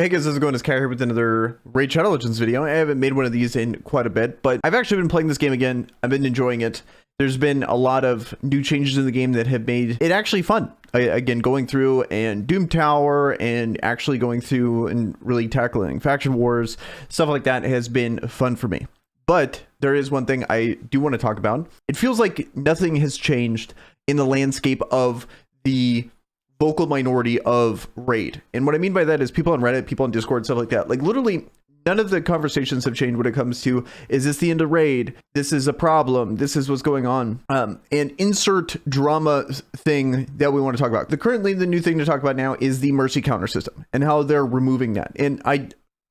Hey guys, how's it going? It's Kai here with another Raid Shadow Legends video. I haven't made one of these in quite a bit, but I've actually been playing this game again. I've been enjoying it. There's been a lot of new changes in the game that have made it actually fun. Again, going through and Doom Tower and actually going through and really tackling faction wars, stuff like that has been fun for me. But there is one thing I do want to talk about. It feels like nothing has changed in the landscape of the vocal minority of Raid. And what I mean by that is people on Reddit, people on Discord, stuff like that. Like literally none of the conversations have changed when it comes to, is this the end of Raid? This is a problem. This is what's going on. And insert drama thing that we want to talk about. Currently the new thing to talk about now is the mercy counter system and how they're removing that. And I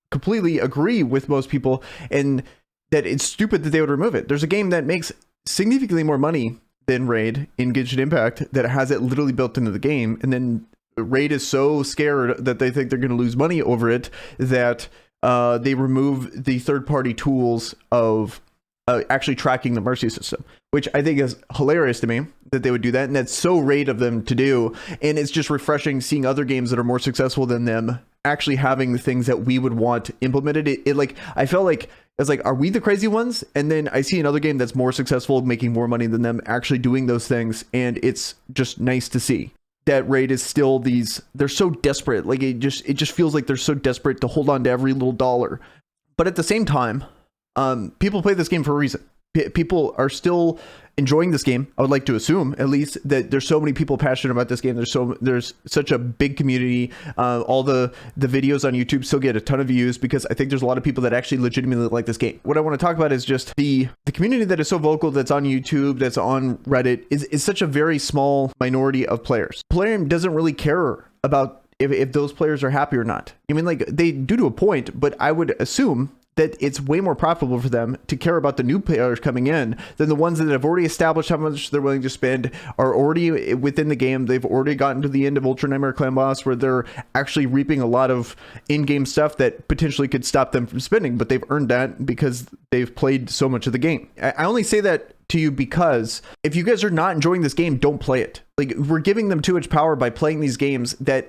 completely agree with most people and that it's stupid that they would remove it. There's a game that makes significantly more money than Raid in Genshin Impact that has it literally built into the game, and then Raid is so scared that they think they're going to lose money over it that they remove the third-party tools of actually tracking the mercy system, which I think is hilarious to me that they would do that, and that's so Raid of them to do. And it's just refreshing seeing other games that are more successful than them actually having the things that we would want implemented. It like, I felt like it's like, are we the crazy ones? And then I see another game that's more successful, making more money than them, actually doing those things, and it's just nice to see that Raid is still they're so desperate. Like it just feels like they're so desperate to hold on to every little dollar. But at the same time, people play this game for a reason. People are still enjoying this game. I would like to assume, at least, that there's so many people passionate about this game. There's such a big community. All the videos on YouTube still get a ton of views because I think there's a lot of people that actually legitimately like this game. What I want to talk about is just the community that is so vocal, that's on YouTube, that's on Reddit, is such a very small minority of players. Plarium doesn't really care about if those players are happy or not. I mean, like, they do to a point, but I would assume that it's way more profitable for them to care about the new players coming in than the ones that have already established how much they're willing to spend, are already within the game. They've already gotten to the end of Ultra Nightmare Clan Boss, where they're actually reaping a lot of in-game stuff that potentially could stop them from spending, but they've earned that because they've played so much of the game. I only say that to you because if you guys are not enjoying this game, don't play it. Like, we're giving them too much power by playing these games that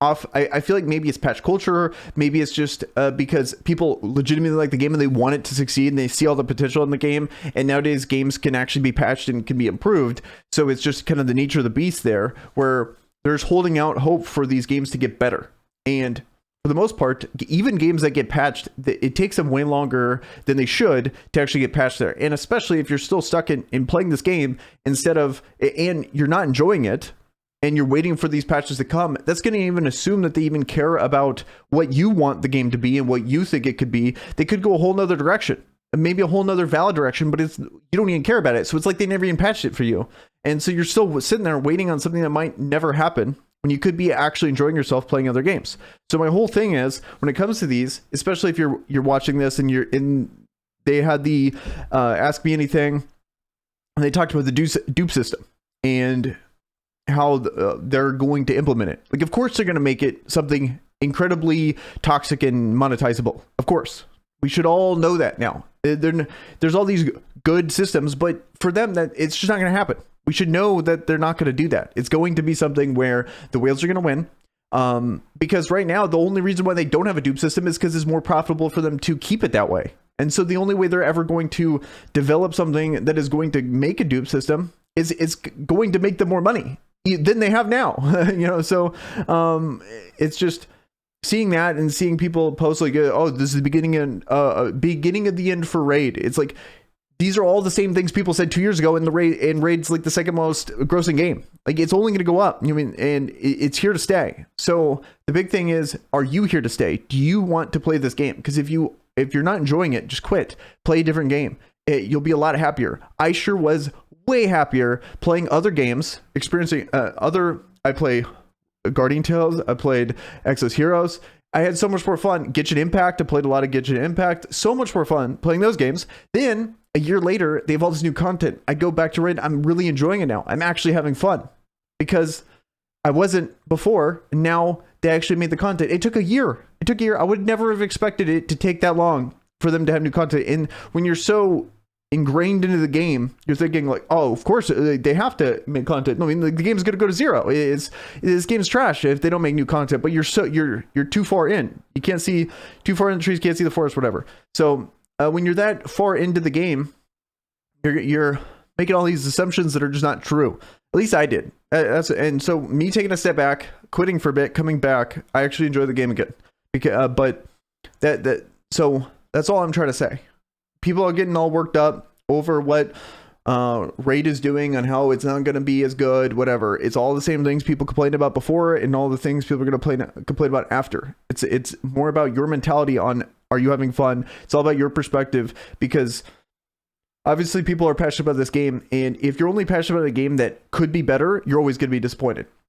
I feel like maybe it's patch culture, maybe it's just because people legitimately like the game and they want it to succeed and they see all the potential in the game, and nowadays games can actually be patched and can be improved, so it's just kind of the nature of the beast there, where there's holding out hope for these games to get better. And for the most part, even games that get patched, it takes them way longer than they should to actually get patched there. And especially if you're still stuck in playing this game and you're not enjoying it, and you're waiting for these patches to come, that's going to even assume that they even care about what you want the game to be and what you think it could be. They could go a whole nother direction, maybe a whole nother valid direction, but you don't even care about it. So it's like they never even patched it for you. And so you're still sitting there waiting on something that might never happen when you could be actually enjoying yourself playing other games. So my whole thing is, when it comes to these, especially if you're watching this and they had the Ask Me Anything, and they talked about the dupe system and how they're going to implement it. Like, of course they're going to make it something incredibly toxic and monetizable. Of course, we should all know that now. There's all these good systems, but for them, that it's just not going to happen. We should know that they're not going to do that. It's going to be something where the whales are going to win, because right now the only reason why they don't have a dupe system is because it's more profitable for them to keep it that way. And so the only way they're ever going to develop something that is going to make a dupe system is it's going to make them more money than they have now. So it's just seeing that and seeing people post like, oh, this is the beginning of the end for Raid. It's like, these are all the same things people said 2 years ago, and Raid's like the second most grossing game. Like, it's only going to go up. And it's here to stay. So the big thing is, are you here to stay? Do you want to play this game? Because if you're not enjoying it, just quit. Play a different game. You'll be a lot happier. I sure was way happier playing other games, experiencing I play Guardian Tales, I played Exos Heroes. I had so much more fun. Genshin Impact, I played a lot of Genshin Impact. So much more fun playing those games. Then a year later, they have all this new content. I go back to Raid. I'm really enjoying it now. I'm actually having fun because I wasn't before. And now they actually made the content. It took a year. I would never have expected it to take that long for them to have new content. And when you're so ingrained into the game, you're thinking like, oh, of course they have to make content. No, I mean, the game's going to go to zero. This game's trash if they don't make new content. But you're too far in. You can't see too far in the trees. Can't see the forest. Whatever. So when you're that far into the game, you're making all these assumptions that are just not true. At least I did. And so me taking a step back, quitting for a bit, coming back, I actually enjoy the game again. But so that's all I'm trying to say. People are getting all worked up over what Raid is doing and how it's not going to be as good, whatever. It's all the same things people complained about before and all the things people are going to complain about after. It's more about your mentality on, are you having fun? It's all about your perspective, because obviously people are passionate about this game. And if you're only passionate about a game that could be better, you're always going to be disappointed.